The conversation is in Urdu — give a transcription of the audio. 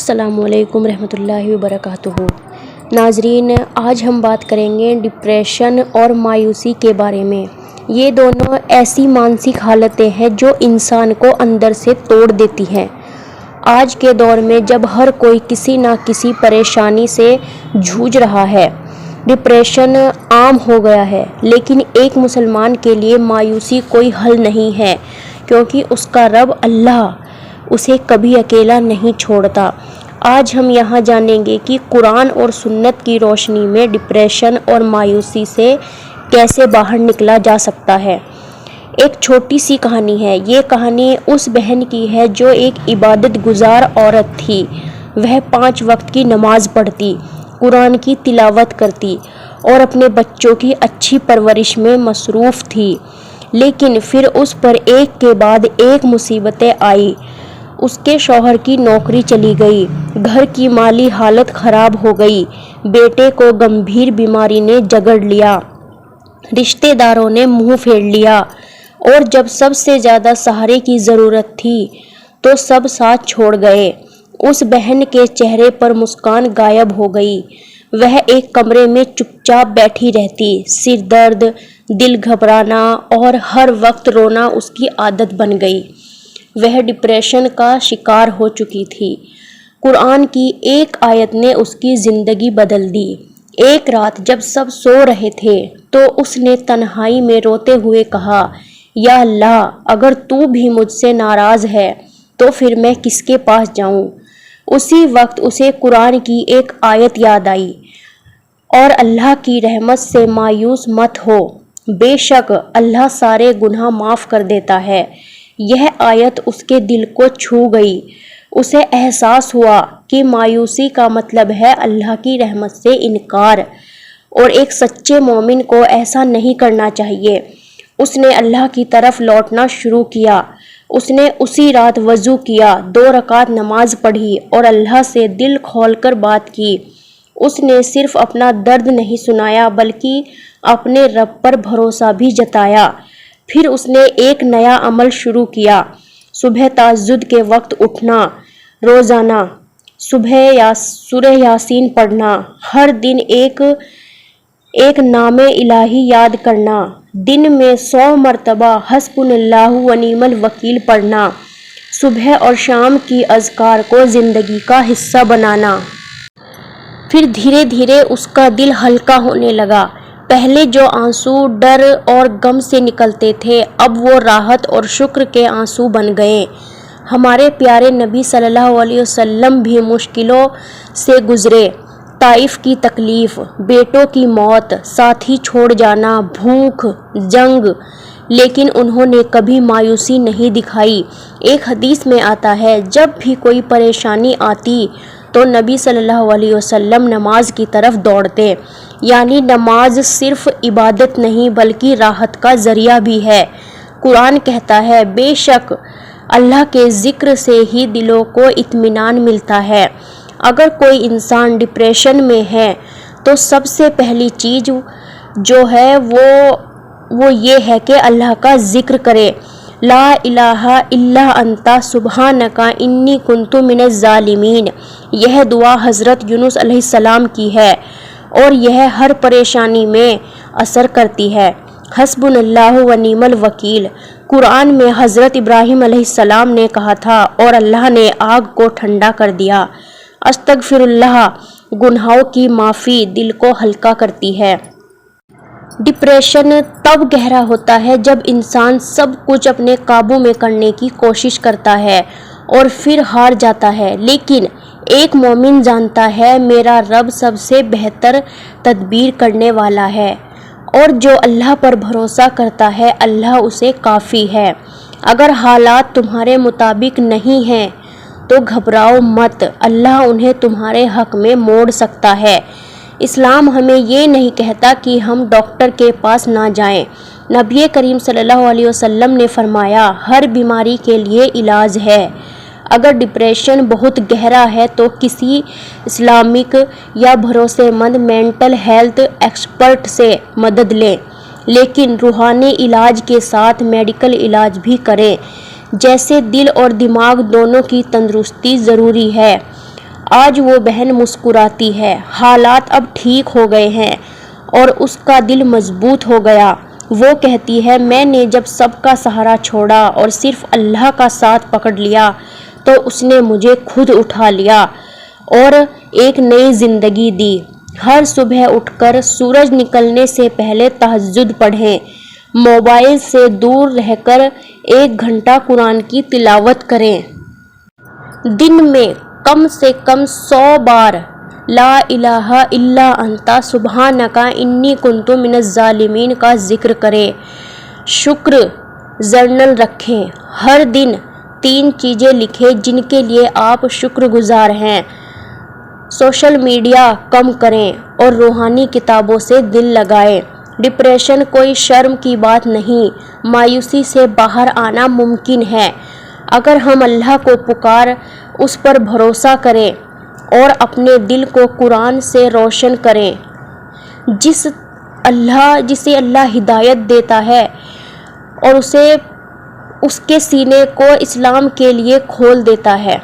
السلام علیکم رحمۃ اللہ وبرکاتہ۔ ناظرین، آج ہم بات کریں گے ڈپریشن اور مایوسی کے بارے میں۔ یہ دونوں ایسی مانسک حالتیں ہیں جو انسان کو اندر سے توڑ دیتی ہیں۔ آج کے دور میں جب ہر کوئی کسی نہ کسی پریشانی سے جوجھ رہا ہے، ڈپریشن عام ہو گیا ہے، لیکن ایک مسلمان کے لیے مایوسی کوئی حل نہیں ہے، کیونکہ اس کا رب اللہ اسے کبھی اکیلا نہیں چھوڑتا۔ آج ہم یہاں جانیں گے کہ قرآن اور سنت کی روشنی میں ڈپریشن اور مایوسی سے کیسے باہر نکلا جا سکتا ہے۔ ایک چھوٹی سی کہانی ہے۔ یہ کہانی اس بہن کی ہے جو ایک عبادت گزار عورت تھی۔ وہ 5 وقت کی نماز پڑھتی، قرآن کی تلاوت کرتی اور اپنے بچوں کی اچھی پرورش میں مصروف تھی، لیکن پھر اس پر ایک کے بعد ایک مصیبتیں آئی۔ اس کے شوہر کی نوکری چلی گئی، گھر کی مالی حالت خراب ہو گئی، بیٹے کو گمبھیر بیماری نے جکڑ لیا، رشتہ داروں نے منہ پھیر لیا، اور جب سب سے زیادہ سہارے کی ضرورت تھی تو سب ساتھ چھوڑ گئے۔ اس بہن کے چہرے پر مسکان غائب ہو گئی۔ وہ ایک کمرے میں چپ چاپ بیٹھی رہتی، سر درد، دل گھبرانا اور ہر وقت رونا اس کی عادت بن گئی۔ وہ ڈپریشن کا شکار ہو چکی تھی۔ قرآن کی ایک آیت نے اس کی زندگی بدل دی۔ ایک رات جب سب سو رہے تھے تو اس نے تنہائی میں روتے ہوئے کہا، یا اللہ، اگر تو بھی مجھ سے ناراض ہے تو پھر میں کس کے پاس جاؤں؟ اسی وقت اسے قرآن کی ایک آیت یاد آئی، اور اللہ کی رحمت سے مایوس مت ہو، بے شک اللہ سارے گناہ معاف کر دیتا ہے۔ یہ آیت اس کے دل کو چھو گئی۔ اسے احساس ہوا کہ مایوسی کا مطلب ہے اللہ کی رحمت سے انکار، اور ایک سچے مومن کو ایسا نہیں کرنا چاہیے۔ اس نے اللہ کی طرف لوٹنا شروع کیا۔ اس نے اسی رات وضو کیا، 2 رکعت نماز پڑھی اور اللہ سے دل کھول کر بات کی۔ اس نے صرف اپنا درد نہیں سنایا بلکہ اپنے رب پر بھروسہ بھی جتایا۔ پھر اس نے ایک نیا عمل شروع کیا، صبح تہجد کے وقت اٹھنا، روزانہ صبح سورہ یاسین پڑھنا، ہر دن ایک نام الہی یاد کرنا، دن میں 100 مرتبہ حسبنا اللہ و نعم الوکیل پڑھنا، صبح اور شام کی اذکار کو زندگی کا حصہ بنانا۔ پھر دھیرے دھیرے اس کا دل ہلکا ہونے لگا۔ پہلے جو آنسو ڈر اور غم سے نکلتے تھے، اب وہ راحت اور شکر کے آنسو بن گئے۔ ہمارے پیارے نبی صلی اللہ علیہ وسلم بھی مشکلوں سے گزرے۔ طائف کی تکلیف، بیٹوں کی موت، ساتھی چھوڑ جانا، بھوک، جنگ، لیکن انہوں نے کبھی مایوسی نہیں دکھائی۔ ایک حدیث میں آتا ہے، جب بھی کوئی پریشانی آتی تو نبی صلی اللہ علیہ وسلم نماز کی طرف دوڑتے، یعنی نماز صرف عبادت نہیں بلکہ راحت کا ذریعہ بھی ہے۔ قرآن کہتا ہے، بے شک اللہ کے ذکر سے ہی دلوں کو اطمینان ملتا ہے۔ اگر کوئی انسان ڈپریشن میں ہے تو سب سے پہلی چیز جو ہے وہ یہ ہے کہ اللہ کا ذکر کرے۔ لا الہ الا انت سبحانک انی کنت من الظالمین، یہ دعا حضرت یونس علیہ السلام کی ہے، اور یہ ہر پریشانی میں اثر کرتی ہے۔ حسبنا اللہ و نعم الوکیل قرآن میں حضرت ابراہیم علیہ السلام نے کہا تھا، اور اللہ نے آگ کو ٹھنڈا کر دیا۔ استغفر اللہ، گناہوں کی معافی دل کو ہلکا کرتی ہے۔ ڈپریشن تب گہرا ہوتا ہے جب انسان سب کچھ اپنے قابو میں کرنے کی کوشش کرتا ہے اور پھر ہار جاتا ہے، لیکن ایک مومن جانتا ہے، میرا رب سب سے بہتر تدبیر کرنے والا ہے، اور جو اللہ پر بھروسہ کرتا ہے اللہ اسے کافی ہے۔ اگر حالات تمہارے مطابق نہیں ہیں تو گھبراؤ مت، اللہ انہیں تمہارے حق میں موڑ سکتا ہے۔ اسلام ہمیں یہ نہیں کہتا کہ ہم ڈاکٹر کے پاس نہ جائیں۔ نبی کریم صلی اللہ علیہ وسلم نے فرمایا، ہر بیماری کے لیے علاج ہے۔ اگر ڈپریشن بہت گہرا ہے تو کسی اسلامک یا بھروسے مند مینٹل ہیلتھ ایکسپرٹ سے مدد لیں، لیکن روحانی علاج کے ساتھ میڈیکل علاج بھی کریں۔ جیسے دل اور دماغ دونوں کی تندرستی ضروری ہے، آج وہ بہن مسکراتی ہے، حالات اب ٹھیک ہو گئے ہیں اور اس کا دل مضبوط ہو گیا۔ وہ کہتی ہے میں نے جب سب کا سہارا چھوڑا اور صرف اللہ کا ساتھ پکڑ لیا تو اس نے مجھے خود اٹھا لیا اور ایک نئی زندگی دی۔ ہر صبح اٹھ کر سورج نکلنے سے پہلے تہجد پڑھیں، موبائل سے دور رہ کر 1 گھنٹہ قرآن کی تلاوت کریں، دن میں کم سے کم 100 بار لا الہ الا انت سبحانک انی کنت من الظالمین کا ذکر کریں۔ شکر جرنل رکھیں، ہر دن 3 چیزیں لکھیں جن کے لیے آپ شکر گزار ہیں۔ سوشل میڈیا کم کریں اور روحانی کتابوں سے دل لگائیں۔ ڈپریشن کوئی شرم کی بات نہیں، مایوسی سے باہر آنا ممکن ہے اگر ہم اللہ کو پکار اس پر بھروسہ کریں اور اپنے دل کو قرآن سے روشن کریں، جسے اللہ ہدایت دیتا ہے اور اس کے سینے کو اسلام کے لیے کھول دیتا ہے۔